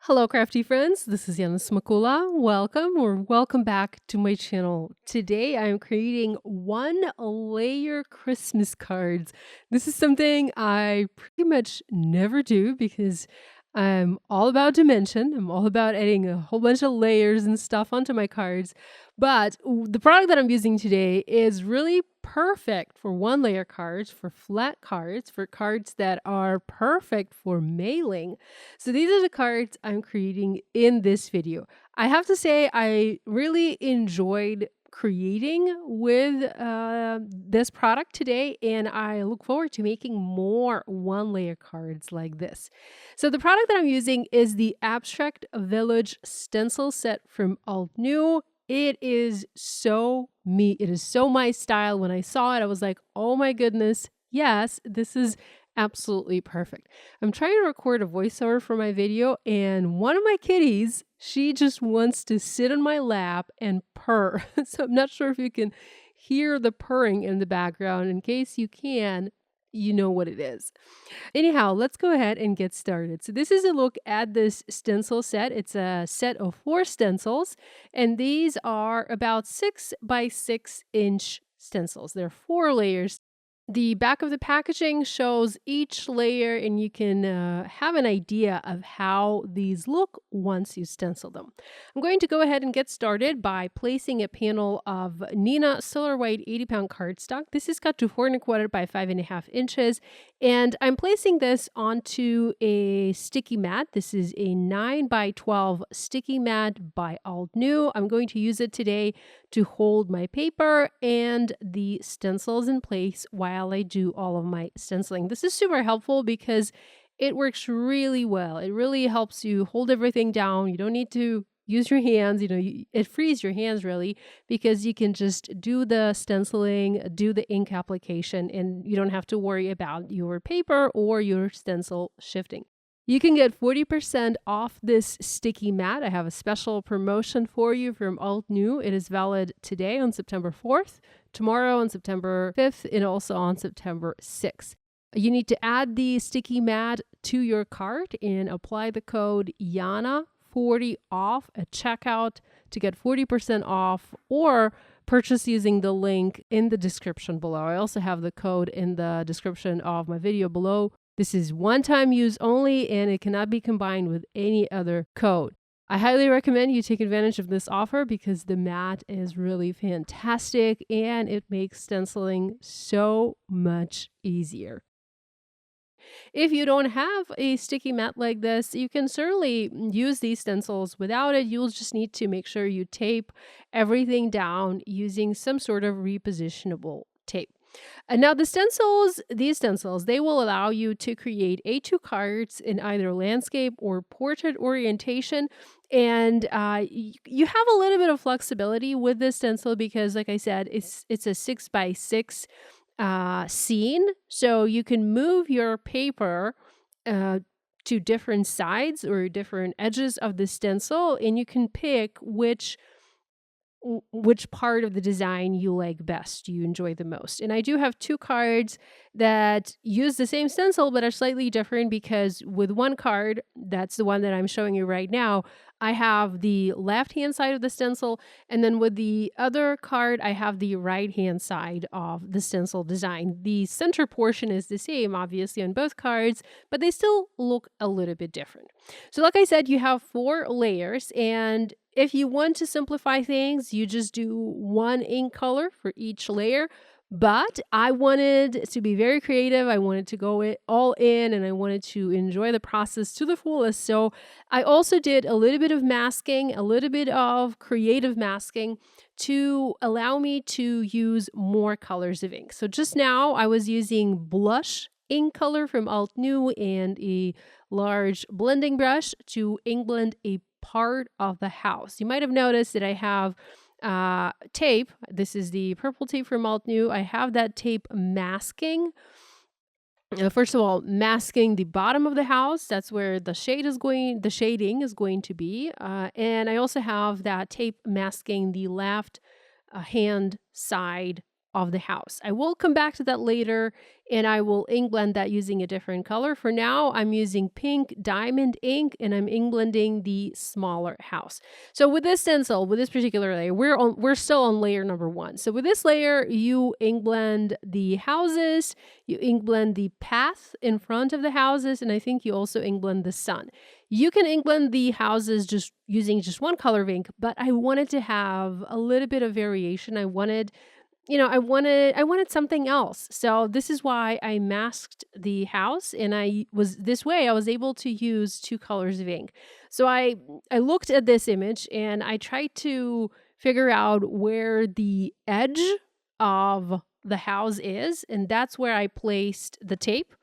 Hello, crafty friends. This is Yana Smakula. Welcome back to my channel. Today, I'm creating one layer Christmas cards. This is something I pretty much never do because I'm all about dimension. I'm all about adding a whole bunch of layers and stuff onto my cards. But the product that I'm using today is really perfect for one layer cards, for flat cards, for cards that are perfect for mailing. So these are the cards I'm creating in this video. I have to say I really enjoyed creating with this product today, and I look forward to making more one layer cards like this. So the product that I'm using is the Abstract Village stencil set from Altenew. It is so me. It is so my style. When I saw it, I was like, oh my goodness, yes, this is absolutely perfect. I'm trying to record a voiceover for my video, and one of my kitties, she just wants to sit on my lap and purr. So I'm not sure if you can hear the purring in the background. In case you can, you know what it is. Anyhow, let's go ahead and get started. So this is a look at this stencil set. It's a set of 4 stencils, and these are about 6 by 6-inch stencils. There are 4 layers. The back of the packaging shows each layer, and you can have an idea of how these look once you stencil them. I'm going to go ahead and get started by placing a panel of Neenah Silver White 80-pound cardstock. This is cut to 4 1/4 by 5.5 inches, and I'm placing this onto a sticky mat. This is a 9 by 12 sticky mat by Altenew. I'm going to use it today to hold my paper and the stencils in place while I do all of my stenciling. This is super helpful because it works really well. It really helps you hold everything down. You don't need to use your hands, it frees your hands really, because you can just do the stenciling, do the ink application, and you don't have to worry about your paper or your stencil shifting. You can get 40% off this sticky mat. I have a special promotion for you from Altenew. It is valid today on September 4th, tomorrow on September 5th, and also on September 6th. You need to add the sticky mat to your cart and apply the code Yana 40 off at checkout to get 40% off, or purchase using the link in the description below. I also have the code in the description of my video below. This is one-time use only, and it cannot be combined with any other code. I highly recommend you take advantage of this offer because the mat is really fantastic and it makes stenciling so much easier. If you don't have a sticky mat like this, you can certainly use these stencils without it. You'll just need to make sure you tape everything down using some sort of repositionable tape. And now these stencils, they will allow you to create A2 cards in either landscape or portrait orientation. And you have a little bit of flexibility with this stencil because, like I said, it's a 6 by 6 scene. So you can move your paper to different sides or different edges of the stencil, and you can pick which part of the design you like best, you enjoy the most. And I do have 2 cards that use the same stencil but are slightly different because with one card, that's the one that I'm showing you right now, I have the left-hand side of the stencil, and then with the other card, I have the right-hand side of the stencil design. The center portion is the same, obviously, on both cards, but they still look a little bit different. So like I said, you have 4 layers, and if you want to simplify things, you just do 1 ink color for each layer. But I wanted to be very creative. I wanted to go all in, and I wanted to enjoy the process to the fullest. So I also did a little bit of masking, a little bit of creative masking to allow me to use more colors of ink. So just now I was using blush ink color from Altenew and a large blending brush to ink blend a part of the house. You might have noticed that I have tape. This is the purple tape from Altenew. I have that tape masking. First of all, masking the bottom of the house. That's where the shading is going to be. And I also have that tape masking the left hand side of the house. I will come back to that later and I will ink blend that using a different color. For now, I'm using pink diamond ink and I'm ink blending the smaller house. So with this stencil, with this particular layer, we're still on layer number 1. So with this layer, you ink blend the houses, you ink blend the path in front of the houses, and I think you also ink blend the sun. You can ink blend the houses just using just one color of ink, but I wanted to have a little bit of variation. I wanted something else. So this is why I masked the house, and I was able to use 2 colors of ink. So I looked at this image and I tried to figure out where the edge of the house is, and that's where I placed the tape.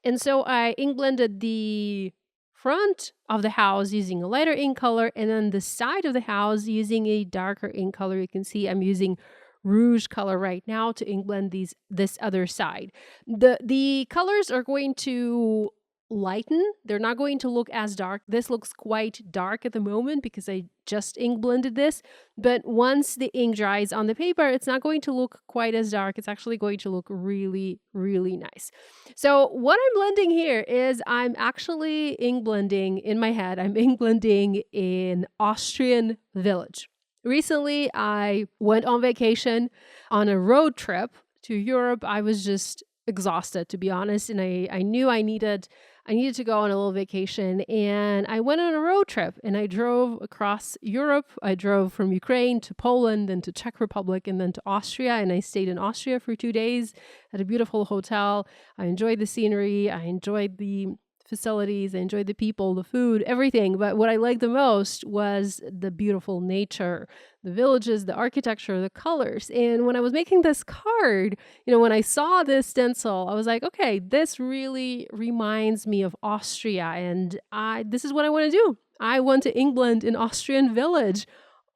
And so I ink blended the front of the house using a lighter ink color, and then the side of the house using a darker ink color. You can see I'm using rouge color right now to ink blend this other side. The colors are going to lighten. They're not going to look as dark. This looks quite dark at the moment because I just ink blended this, but once the ink dries on the paper, it's not going to look quite as dark. It's actually going to look really, really nice. So what I'm blending here is I'm actually ink blending in my head. I'm ink blending in Austrian village. Recently, I went on vacation on a road trip to Europe. I was just exhausted, to be honest, and I knew I needed to go on a little vacation, and I went on a road trip and I drove across Europe. I drove from Ukraine to Poland, then to Czech Republic, and then to Austria, and I stayed in Austria for 2 days at a beautiful hotel. I enjoyed the scenery. I enjoyed the facilities. I enjoyed the people, the food, everything. But what I liked the most was the beautiful nature, the villages, the architecture, the colors. And when I was making this card, when I saw this stencil, I was like, okay, this really reminds me of Austria. And this is what I want to do. I want to ink blend an Austrian village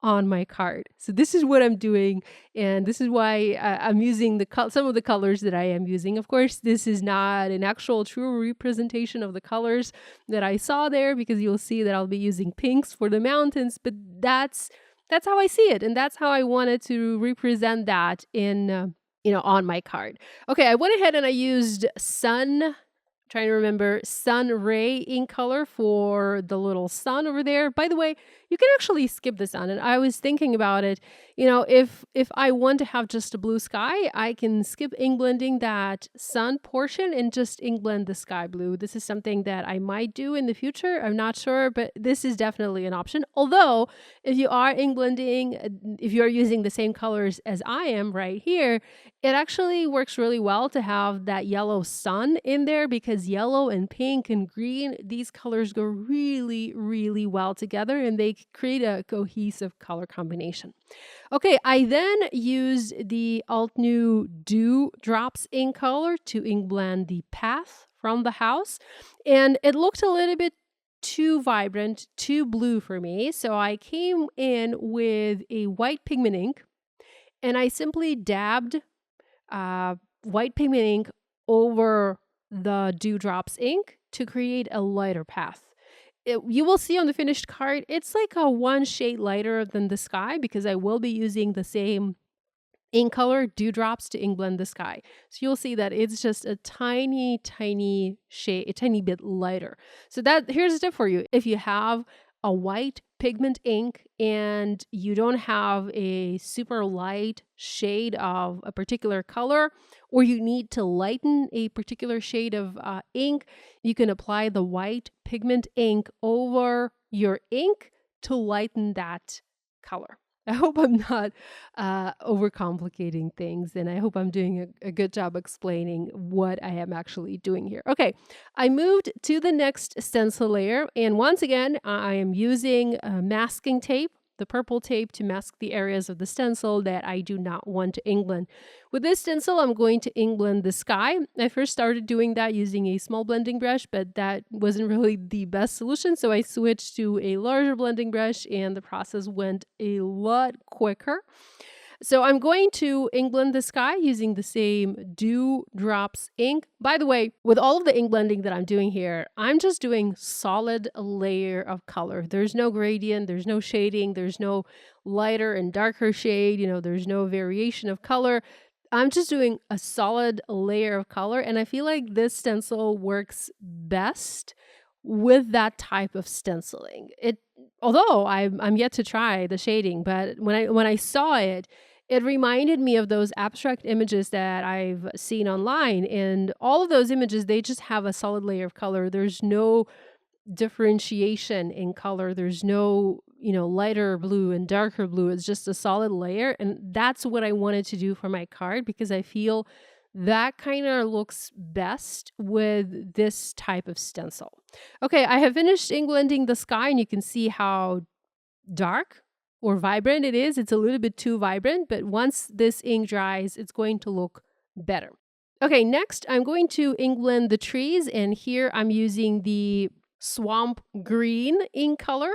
on my card. So this is what I'm doing, and this is why I'm using some of the colors that I am using. Of course, this is not an actual true representation of the colors that I saw there, because you'll see that I'll be using pinks for the mountains, but that's how I see it, and that's how I wanted to represent that in on my card. Okay, I went ahead and I used sun ray ink color for the little sun over there. By the way, you can actually skip the sun. And I was thinking about it, if I want to have just a blue sky, I can skip ink blending that sun portion and just ink blend the sky blue. This is something that I might do in the future. I'm not sure, but this is definitely an option. Although, if you are ink blending, if you're using the same colors as I am right here, it actually works really well to have that yellow sun in there, because yellow and pink and green, these colors go really, really well together and they create a cohesive color combination. Okay, I then used the Altenew Dew Drops ink color to ink blend the path from the house, and it looked a little bit too vibrant, too blue for me. So I came in with a white pigment ink and I simply dabbed white pigment ink over the Dewdrops ink to create a lighter path. You will see on the finished card, it's like a 1 shade lighter than the sky, because I will be using the same ink color, Dewdrops, to ink blend the sky. So you'll see that it's just a tiny, tiny shade, a tiny bit lighter. So here's a tip for you. If you have a white pigment ink and you don't have a super light shade of a particular color, or you need to lighten a particular shade of ink, you can apply the white pigment ink over your ink to lighten that color. I hope I'm not overcomplicating things, and I hope I'm doing a good job explaining what I am actually doing here. Okay, I moved to the next stencil layer, and once again, I am using masking tape, the purple tape, to mask the areas of the stencil that I do not want to ink blend. With this stencil, I'm going to ink blend the sky. I first started doing that using a small blending brush, but that wasn't really the best solution, so I switched to a larger blending brush, and the process went a lot quicker. So I'm going to ink blend the sky using the same Dewdrops ink. By the way, with all of the ink blending that I'm doing here, I'm just doing solid layer of color. There's no gradient, there's no shading, there's no lighter and darker shade, there's no variation of color. I'm just doing a solid layer of color, and I feel like this stencil works best with that type of stenciling. Although I'm yet to try the shading, but when I saw it, it reminded me of those abstract images that I've seen online, and all of those images, they just have a solid layer of color. There's no differentiation in color. There's no, lighter blue and darker blue. It's just a solid layer. And that's what I wanted to do for my card because I feel that kind of looks best with this type of stencil. Okay, I have finished ink blending the sky, and you can see how dark or vibrant it is. It's a little bit too vibrant, but once this ink dries, it's going to look better. Okay, next I'm going to ink blend the trees, and here I'm using the swamp green ink color.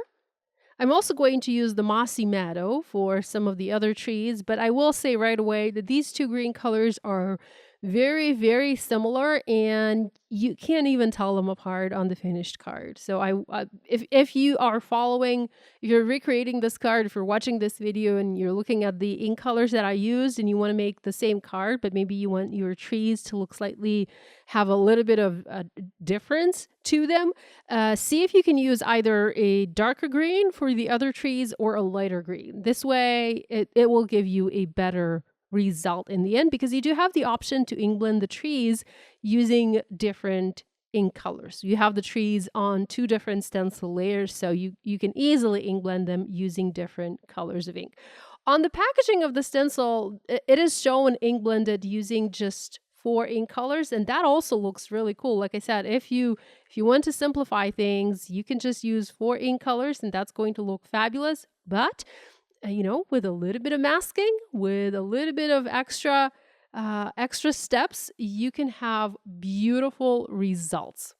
I'm also going to use the mossy meadow for some of the other trees, but I will say right away that these two green colors are very, very similar, and you can't even tell them apart on the finished card. So if you are following, if you're recreating this card, if you're watching this video and you're looking at the ink colors that I used and you want to make the same card, but maybe you want your trees to look slightly, have a little bit of a difference to them, see if you can use either a darker green for the other trees or a lighter green. This way, it will give you a better result in the end, because you do have the option to ink blend the trees using different ink colors. You have the trees on two different stencil layers, so you can easily ink blend them using different colors of ink. On the packaging of the stencil, it is shown ink blended using just 4 ink colors, and that also looks really cool. Like I said, if you want to simplify things, you can just use 4 ink colors, and that's going to look fabulous. But with a little bit of masking, with a little bit of extra steps, you can have beautiful results.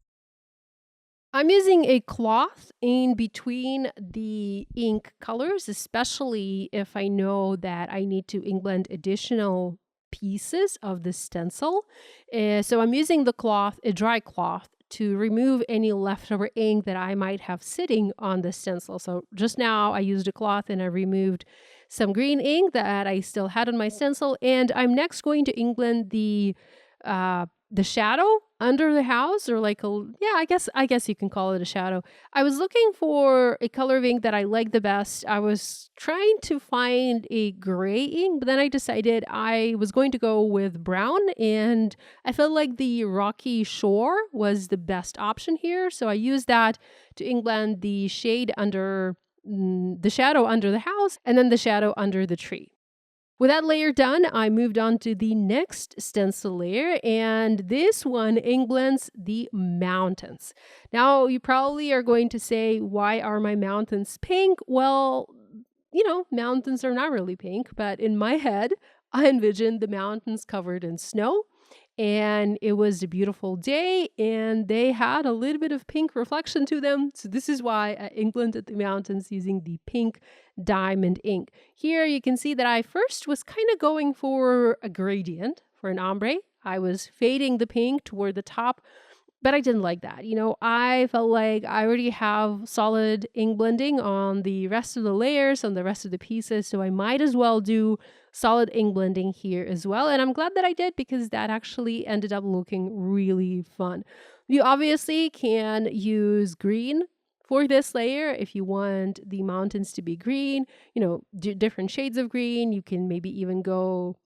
I'm using a cloth in between the ink colors, especially if I know that I need to ink blend additional pieces of the stencil. So I'm using the cloth, a dry cloth, to remove any leftover ink that I might have sitting on the stencil. So just now I used a cloth and I removed some green ink that I still had on my stencil, and I'm next going to ink blend the shadow under the house, or I guess you can call it a shadow. I was looking for a color of ink that I like the best. I was trying to find a gray ink, but then I decided I was going to go with brown, and I felt like the rocky shore was the best option here. So I used that to ink blend the shade under the shadow under the house, and then the shadow under the tree. With that layer done, I moved on to the next stencil layer, and this one ink blends the mountains. Now, you probably are going to say, why are my mountains pink? Well, mountains are not really pink, but in my head, I envisioned the mountains covered in snow, and it was a beautiful day, and they had a little bit of pink reflection to them. So this is why I ink blended the mountains using the pink diamond ink. Here you can see that I first was kind of going for a gradient, for an ombre. I was fading the pink toward the top, but I didn't like that. I felt like I already have solid ink blending on the rest of the layers, on the rest of the pieces, so I might as well do solid ink blending here as well. And I'm glad that I did, because that actually ended up looking really fun. You obviously can use green for this layer if you want the mountains to be green, different shades of green. You can maybe even go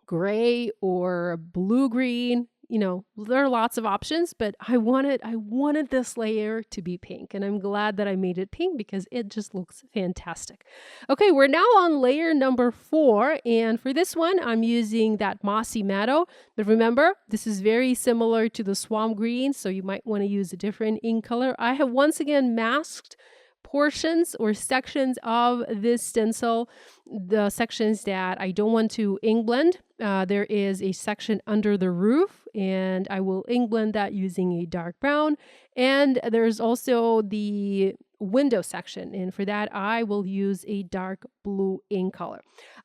gray or blue-green. There are lots of options, but I wanted this layer to be pink, and I'm glad that I made it pink because it just looks fantastic. Okay, we're now on layer number 4, and for this one, I'm using that mossy meadow. But remember, this is very similar to the swamp green, so you might want to use a different ink color. I have once again masked portions or sections of this stencil, the sections that I don't want to ink blend. There is a section under the roof, and I will ink blend that using a dark brown. And there's also the window section, and for that I will use a dark blue ink color.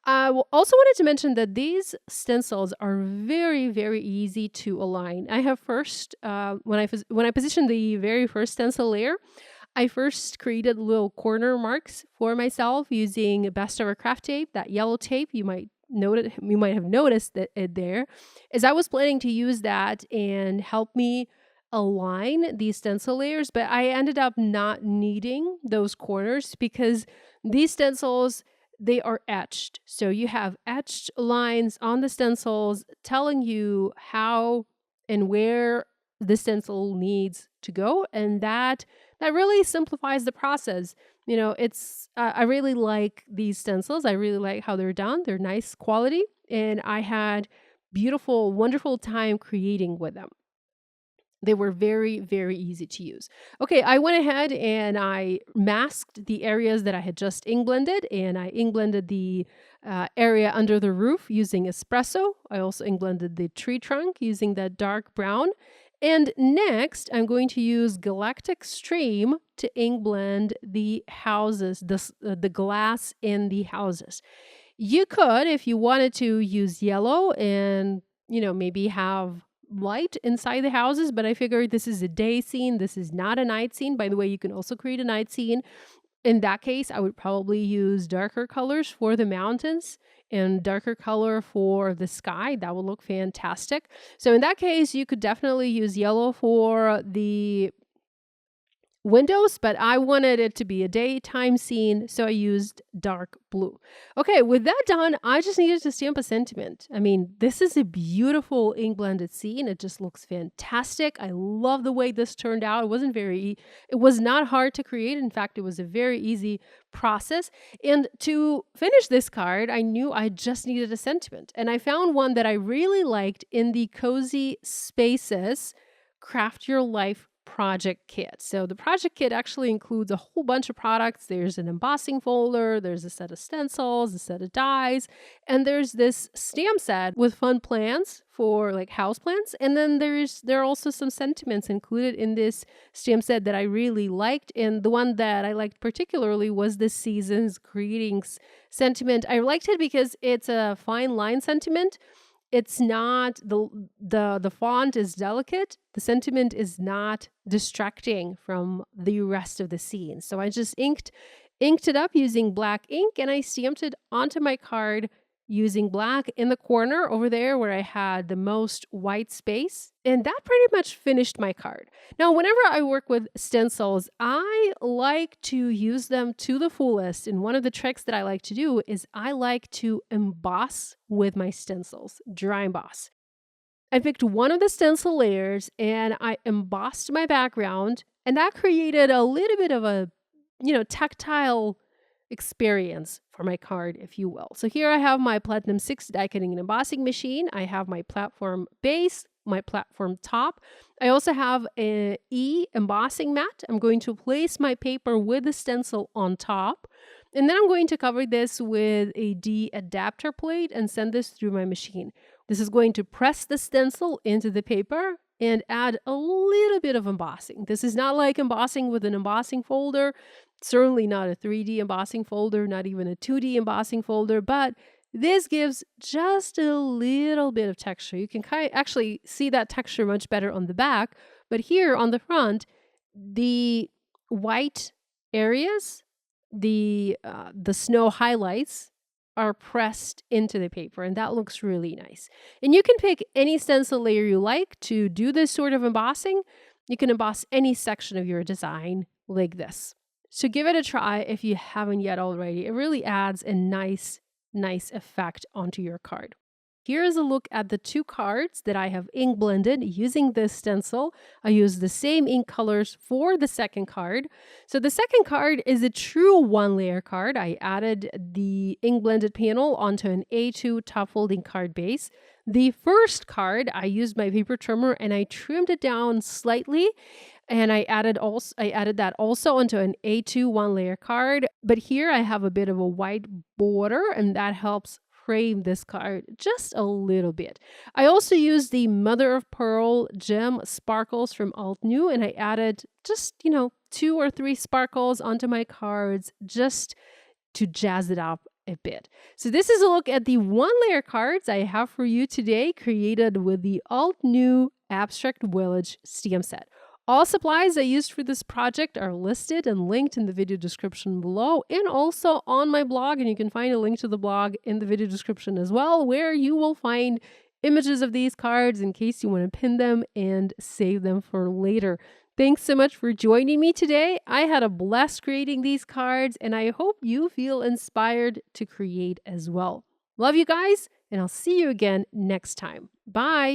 I also wanted to mention that these stencils are very, very easy to align. I have first, when I positioned the very first stencil layer, I first created little corner marks for myself using Best Ever Craft tape, that yellow tape. You might noticed that it there, is I was planning to use that and help me align these stencil layers, but I ended up not needing those corners because these stencils, they are etched. So you have etched lines on the stencils telling you how and where the stencil needs to go, and that really simplifies the process. It's I really like these stencils. I really like how they're done. They're nice quality, and I had beautiful, wonderful time creating with them. They were very, very easy to use. Okay, I went ahead and I masked the areas that I had just ink blended, and I ink blended the area under the roof using espresso. I also ink blended the tree trunk using that dark brown. And next, I'm going to use Galactic Stream to ink blend the houses, the glass in the houses. You could, if you wanted to, use yellow and, maybe have light inside the houses, but I figured this is a day scene. This is not a night scene. By the way, you can also create a night scene. In that case, I would probably use darker colors for the mountains and darker color for the sky. That would look fantastic. So in that case, you could definitely use yellow for the windows, but I wanted it to be a daytime scene, so I used dark blue. Okay, with that done, I just needed to stamp a sentiment. I mean, this is a beautiful ink blended scene. It just looks fantastic. I love the way this turned out. It was not hard to create. In fact, it was a very easy process. And to finish this card, I knew I just needed a sentiment. And I found one that I really liked in the Cozy Spaces Craft Your Life project kit. So the project kit actually includes a whole bunch of products. There's an embossing folder, there's a set of stencils, a set of dies, and there's this stamp set with fun plants for like house plants. And then there are also some sentiments included in this stamp set that I really liked. And the one that I liked particularly was the Season's Greetings sentiment. I liked it because it's a fine line sentiment. It's not the font is delicate. The sentiment is not distracting from the rest of the scene. So I just inked it up using black ink, and I stamped it onto my card using black in the corner over there where I had the most white space. And that pretty much finished my card. Now, whenever I work with stencils, I like to use them to the fullest. And one of the tricks that I like to do is I like to emboss with my stencils, dry emboss. I picked one of the stencil layers and I embossed my background, and that created a little bit of a, tactile experience for my card, if you will. So here I have my Platinum 6 die cutting and embossing machine. I have my platform base, my platform top. I also have an E embossing mat. I'm going to place my paper with the stencil on top. And then I'm going to cover this with a D adapter plate and send this through my machine. This is going to press the stencil into the paper and add a little bit of embossing. This is not like embossing with an embossing folder, certainly not a 3D embossing folder, not even a 2D embossing folder, but this gives just a little bit of texture. You can actually see that texture much better on the back, but here on the front, the white areas, the snow highlights are pressed into the paper, and that looks really nice. And you can pick any stencil layer you like to do this sort of embossing. You can emboss any section of your design like this. So give it a try if you haven't yet already. It really adds a nice effect onto your card. Here is a look at the two cards that I have ink blended using this stencil. I used the same ink colors for the second card. So the second card is a true one-layer card. I added the ink blended panel onto an A2 top folding card base. The first card, I used my paper trimmer and I trimmed it down slightly. And I added that also onto an A2 one-layer card. But here I have a bit of a white border, and that helps frame this card just a little bit. I also used the mother of pearl gem sparkles from Altenew, and I added just, 2 or 3 sparkles onto my cards just to jazz it up a bit. So this is a look at the one-layer cards I have for you today, created with the Altenew Abstract Village stamp set. All supplies I used for this project are listed and linked in the video description below and also on my blog, and you can find a link to the blog in the video description as well, where you will find images of these cards in case you want to pin them and save them for later. Thanks so much for joining me today. I had a blast creating these cards, and I hope you feel inspired to create as well. Love you guys, and I'll see you again next time. Bye.